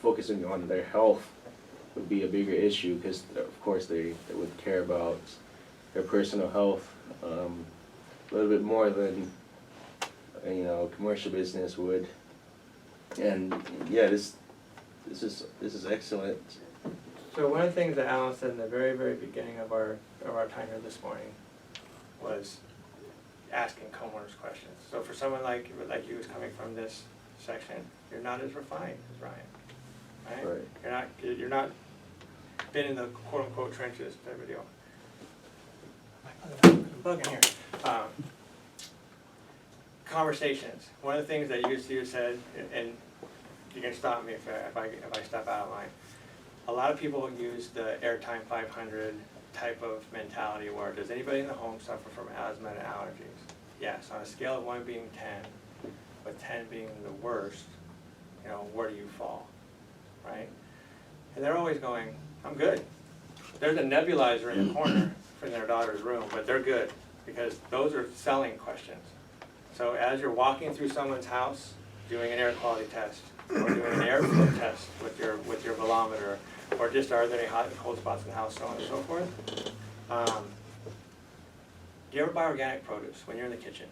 focusing on their health would be a bigger issue, because of course they would care about their personal health a little bit more than commercial business would. And yeah, this is excellent. So one of the things that Alan said in the very, very beginning of our time here this morning was asking homeowners questions. So for someone like you who's coming from this section, you're not as refined as Ryan, right? You're not been in the quote unquote trenches type of deal. I'm bugging here. Conversations. One of the things that you said, and you can stop me if I step out of line. A lot of people use the airtime 500 type of mentality where does anybody in the home suffer from asthma and allergies? Yes, on a scale of 1 being 10, with 10 being the worst, where do you fall, right? And they're always going, I'm good. There's a nebulizer in the corner in their daughter's room, but they're good because those are selling questions. So as you're walking through someone's house, doing an air quality test, or doing an airflow test with your velometer, or just are there any hot and cold spots in the house, so on and so forth. Do you ever buy organic produce when you're in the kitchen?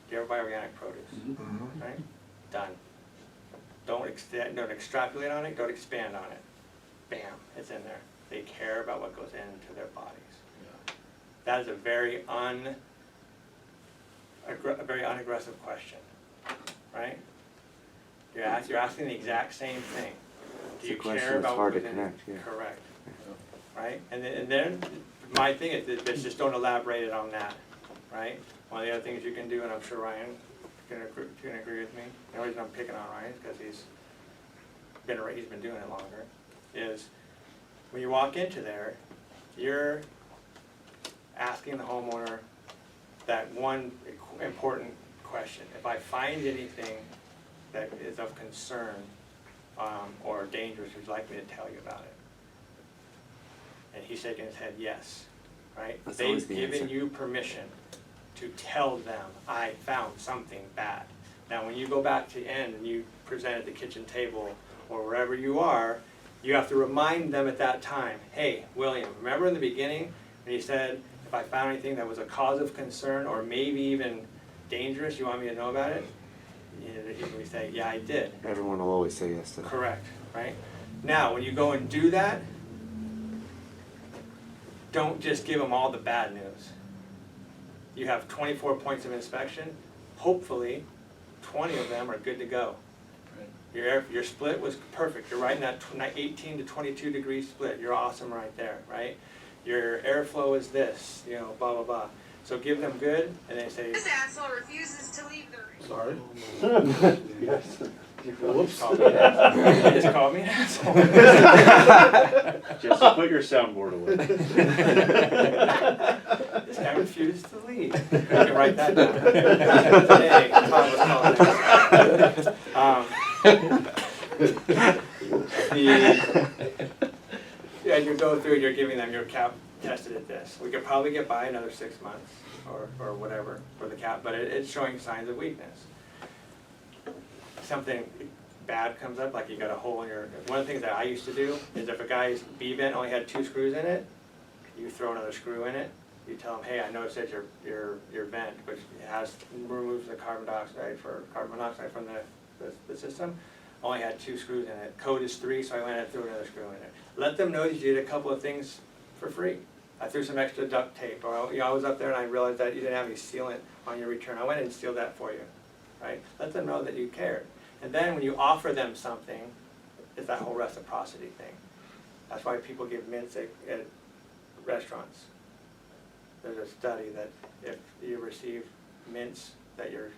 Do you ever buy organic produce? Mm-hmm. Right? Done. Don't extrapolate on it, don't expand on it. Bam, it's in there. They care about what goes into their bodies. Yeah. That is a very unaggressive question, right? You're asking the exact same thing. Do you care about what goes in? Yeah. Correct. Yeah. Right? And then my thing is just don't elaborate on that, right? One of the other things you can do, and I'm sure Ryan can agree with me. The only reason I'm picking on Ryan is because he's been doing it longer. Is when you walk into there, you're asking the homeowner that one important question. If I find anything that is of concern or dangerous, would you like me to tell you about it? And he's shaking his head yes, right? They've given you permission to tell them, I found something bad. Now when you go back to the end and you present at the kitchen table or wherever you are, you have to remind them at that time, hey, William, remember in the beginning when you said, if I found anything that was a cause of concern or maybe even dangerous, you want me to know about it? You say, yeah, I did. Everyone will always say yes to that. Correct, right? Now, when you go and do that, don't just give them all the bad news. You have 24 points of inspection. Hopefully, 20 of them are good to go. Your split was perfect. You're right in that 18 to 22 degree split. You're awesome right there, right? Your airflow is this, blah, blah, blah. So give them good, and they say, this asshole refuses to leave the room. Sorry. Yes. Whoops. You just called me an asshole. Just put your soundboard away. This guy refused to leave. You can write that down. Hey, Tom was calling you go through, you're giving them your cap tested at this. We could probably get by another 6 months or whatever for the cap, but it's showing signs of weakness. Something bad comes up, like you got a hole in your, one of the things that I used to do is if a guy's B vent only had 2 screws in it, you throw another screw in it, you tell him, hey, I noticed that your vent, which removes the carbon monoxide from the system, only had 2 screws in it. Code is 3, so I went and threw another screw in it. Let them know that you did a couple of things for free. I threw some extra duct tape, or I was up there and I realized that you didn't have any sealant on your return. I went and sealed that for you, right? Let them know that you cared. And then when you offer them something, it's that whole reciprocity thing. That's why people give mints at restaurants. There's a study that if you receive mints, that your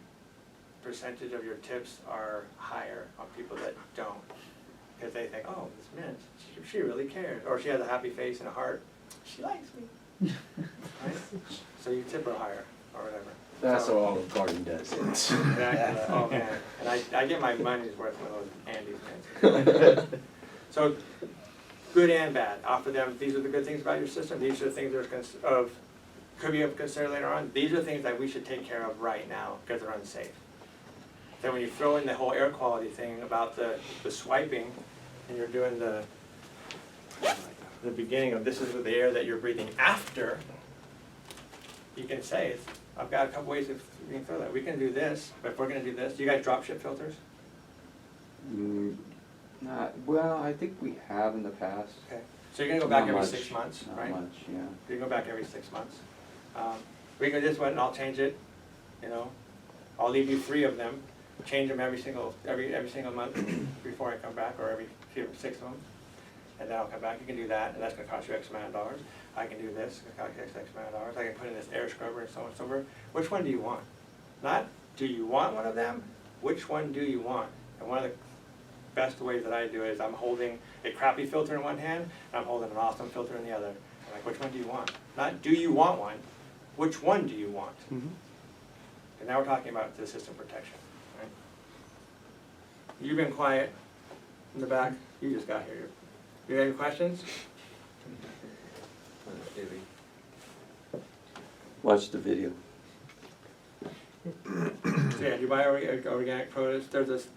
percentage of your tips are higher on people that don't. Because they think, oh, this mint, she really cares. Or she has a happy face and a heart. She likes me. Right? So you tip her higher, or whatever. That's how Olive Garden does it. Exactly. Oh, man. And I get my money's worth with those Andes mints. So, good and bad. Offer them, these are the good things about your system. These are the things that could be of concern later on. These are the things that we should take care of right now because they're unsafe. Then when you throw in the whole air quality thing about the swiping, and you're doing the beginning of this is the air that you're breathing after, you can say, I've got a couple ways of we can throw that. We can do this, but if we're going to do this, do you guys drop ship filters? Well, I think we have in the past. Okay. So you're going to go back Not every much. 6 months, Not right? much, yeah. You go back every 6 months. We can just went and I'll change it, you know. I'll leave you 3 of them. Change them every single month before I come back, or every 6 of them. And then I'll come back. You can do that, and that's going to cost you X amount of dollars. I can do this. It's going to cost you X amount of dollars. I can put in this air scrubber and so on and so forth. Which one do you want? Not do you want one of them? Which one do you want? And one of the best ways that I do it is I'm holding a crappy filter in one hand, and I'm holding an awesome filter in the other. I'm like, which one do you want? Not do you want one? Which one do you want? Mm-hmm. And now we're talking about the system protection, right? You've been quiet in the back. You just got here. You have any questions? Watch the video. So yeah, do you buy organic produce? There's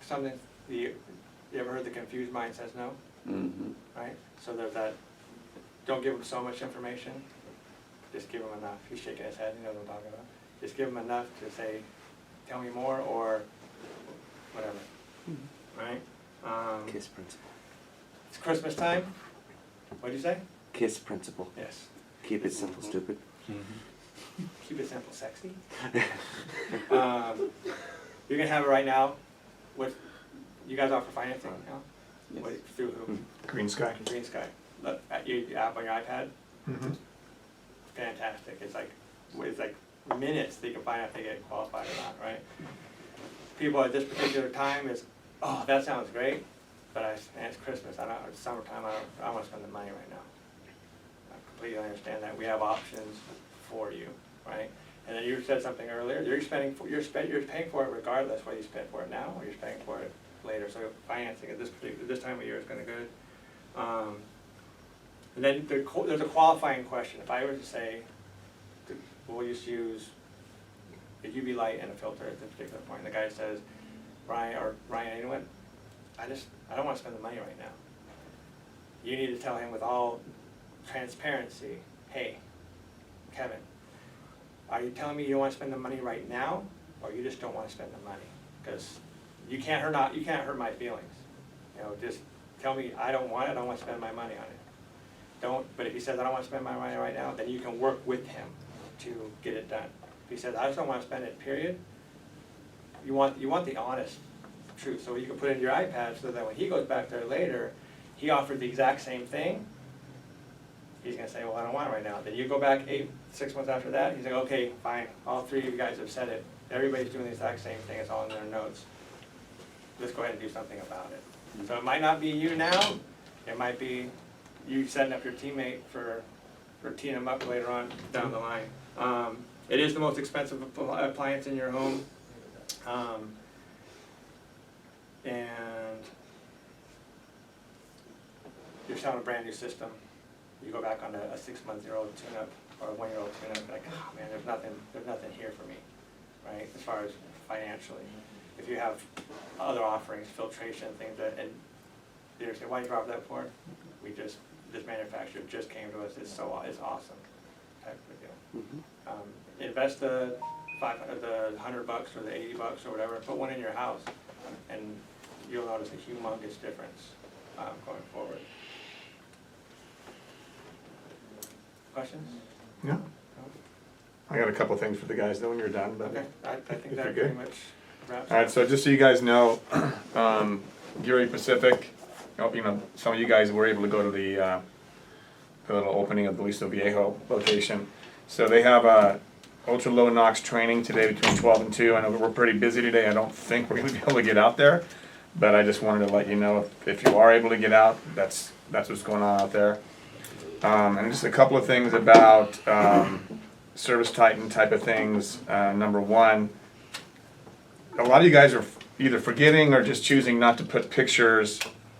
something, you ever heard the confused mind says no? Mm-hmm. Right? So there's that, don't give them so much information, just give them enough. He's shaking his head, he knows what I'm talking about. Just give them enough to say, tell me more, or whatever, right? KISS principle. It's Christmas time. What'd you say? KISS principle. Yes. Keep it simple, stupid. Keep it simple, sexy. You're gonna have it right now. What, you guys offer financing now? Yes. What, through who? Green Sky. Green Sky. Look, your app on your iPad. Mm-hmm. Fantastic. It's like minutes that you can find out if they get qualified or not, right? People at this particular time is, oh, that sounds great, but and it's Christmas. It's summertime. I don't want to spend the money right now. I completely understand that. We have options for you, right? And then you said something earlier. You're paying for it regardless whether you spend for it now or you're paying for it later. So financing at this time of year is kind of good. And then there's a qualifying question. If I were to say, we'll just use a UV light and a filter at this particular point, and the guy says, Ryan, anyone, I don't want to spend the money right now. You need to tell him with all transparency, hey, Kevin, are you telling me you don't want to spend the money right now, or you just don't want to spend the money? Because you can't hurt my feelings. You know, just tell me I don't want it. I don't want to spend my money on it. But if he says I don't want to spend my money right now, then you can work with him to get it done. If he says I just don't want to spend it, period, you want the honest truth. So you can put it in your iPad so that when he goes back there later, he offered the exact same thing. He's going to say, well, I don't want it right now. Then you go back 6 months after that, he's like, okay, fine, all 3 of you guys have said it. Everybody's doing the exact same thing, it's all in their notes. Let's go ahead and do something about it. So it might not be you now, it might be you setting up your teammate for teeing them up later on down the line. It is the most expensive appliance in your home. And you're selling a brand new system. You go back on a 6-month-old tune-up or a 1-year-old tune-up, like, oh man, there's nothing here for me, right? As far as financially, if you have other offerings, filtration, things that, and they say, why you drop that for? This manufacturer just came to us. It's awesome, type of deal. Mm-hmm. Invest the $100 or the $80 or whatever, put one in your house, and you'll notice a humongous difference going forward. Questions? Yeah. I got a couple things for the guys though when you're done, but Okay, I think if that you're pretty good. much wraps All right, up. so just so you guys know, Geary Pacific, you know, some of you guys were able to go to the little opening of the Listo Viejo location. So they have a ultra low NOx training today between 12 and 2. I know we're pretty busy today. I don't think we're going to be able to get out there, but I just wanted to let you know if you are able to get out, that's what's going on out there. And just a couple of things about Service Titan type of things. Number one, a lot of you guys are either forgetting or just choosing not to put pictures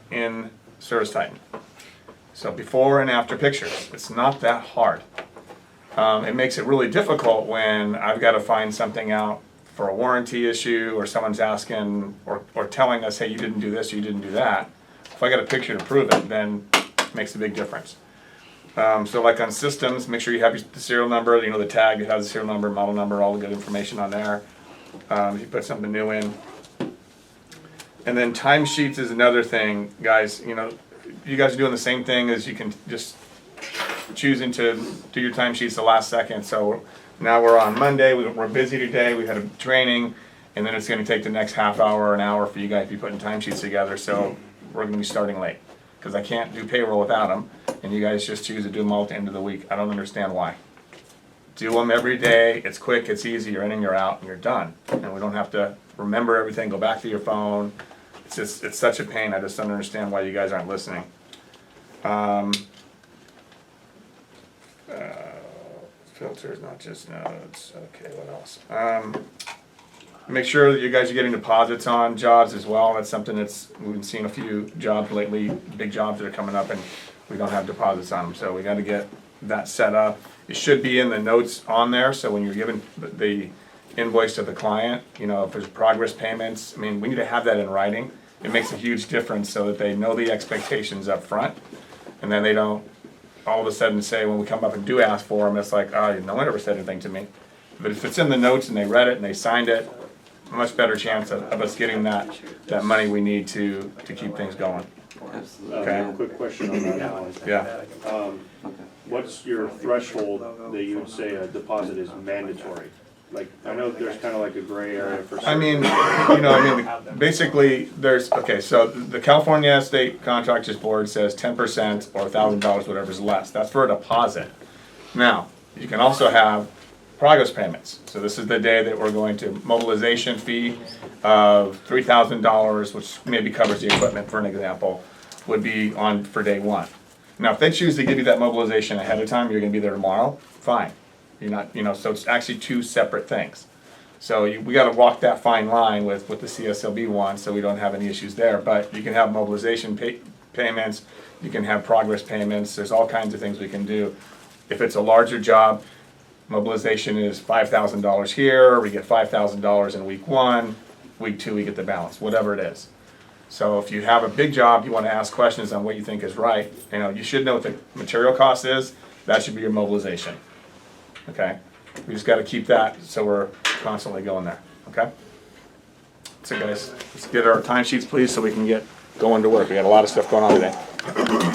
in Service Titan. So before and after pictures. It's not that hard. It makes it really difficult when I've got to find something out for a warranty issue, or someone's asking or telling us, hey, you didn't do this, or you didn't do that. If I got a picture to prove it, then it makes a big difference. So like on systems, make sure you have the serial number, you know, the tag, it has the serial number, model number, all the good information on there. If you put something new in. And then timesheets is another thing, guys, you know, you guys are doing the same thing as you can just choosing to do your timesheets the last second. So now we're on Monday, we're busy today, we had a training, and then it's gonna take the next half hour or an hour for you guys to be putting timesheets together, so we're gonna be starting late. Cause I can't do payroll without them, and you guys just choose to do them all at the end of the week. I don't understand why. Do them every day, it's quick, it's easy, you're in and you're out, and you're done. And we don't have to remember everything, go back to your phone. It's just, it's such a pain, I just don't understand why you guys aren't listening. Filters, not just notes, okay, what else? Make sure that you guys are getting deposits on jobs as well, that's something that's, we've been seeing a few jobs lately, big jobs that are coming up and we don't have deposits on them, so we gotta get that set up. It should be in the notes on there, so when you're giving the invoice to the client, you know, if there's progress payments, I mean, we need to have that in writing. It makes a huge difference so that they know the expectations up front, and then they don't all of a sudden say, when we come up and do ask for them, it's like, oh, no one ever said anything to me. But if it's in the notes and they read it and they signed it, a much better chance of us getting that money we need to keep things going. Okay. Quick question on that, Alan. Yeah. What's your threshold that you would say a deposit is mandatory? Like, I know there's kind of like a gray area for some. I mean, you know, basically, there's, okay, so the California State Contractors Board says 10% or $1,000, whatever's less. That's for a deposit. Now, you can also have progress payments. So this is the day that we're going to mobilization fee of $3,000, which maybe covers the equipment, for an example, would be on for day one. Now, if they choose to give you that mobilization ahead of time, you're gonna be there tomorrow, fine. You're not, you know, so it's actually two separate things. So we gotta walk that fine line with what the CSLB wants, so we don't have any issues there. But you can have mobilization payments, you can have progress payments, there's all kinds of things we can do. If it's a larger job, mobilization is $5,000 here, we get $5,000 in week one, week two we get the balance, whatever it is. So if you have a big job, you wanna ask questions on what you think is right, you know, you should know what the material cost is, that should be your mobilization. Okay, we just got to keep that so we're constantly going there. Okay, so guys, let's get our timesheets, please, so we can get going to work. We got a lot of stuff going on today.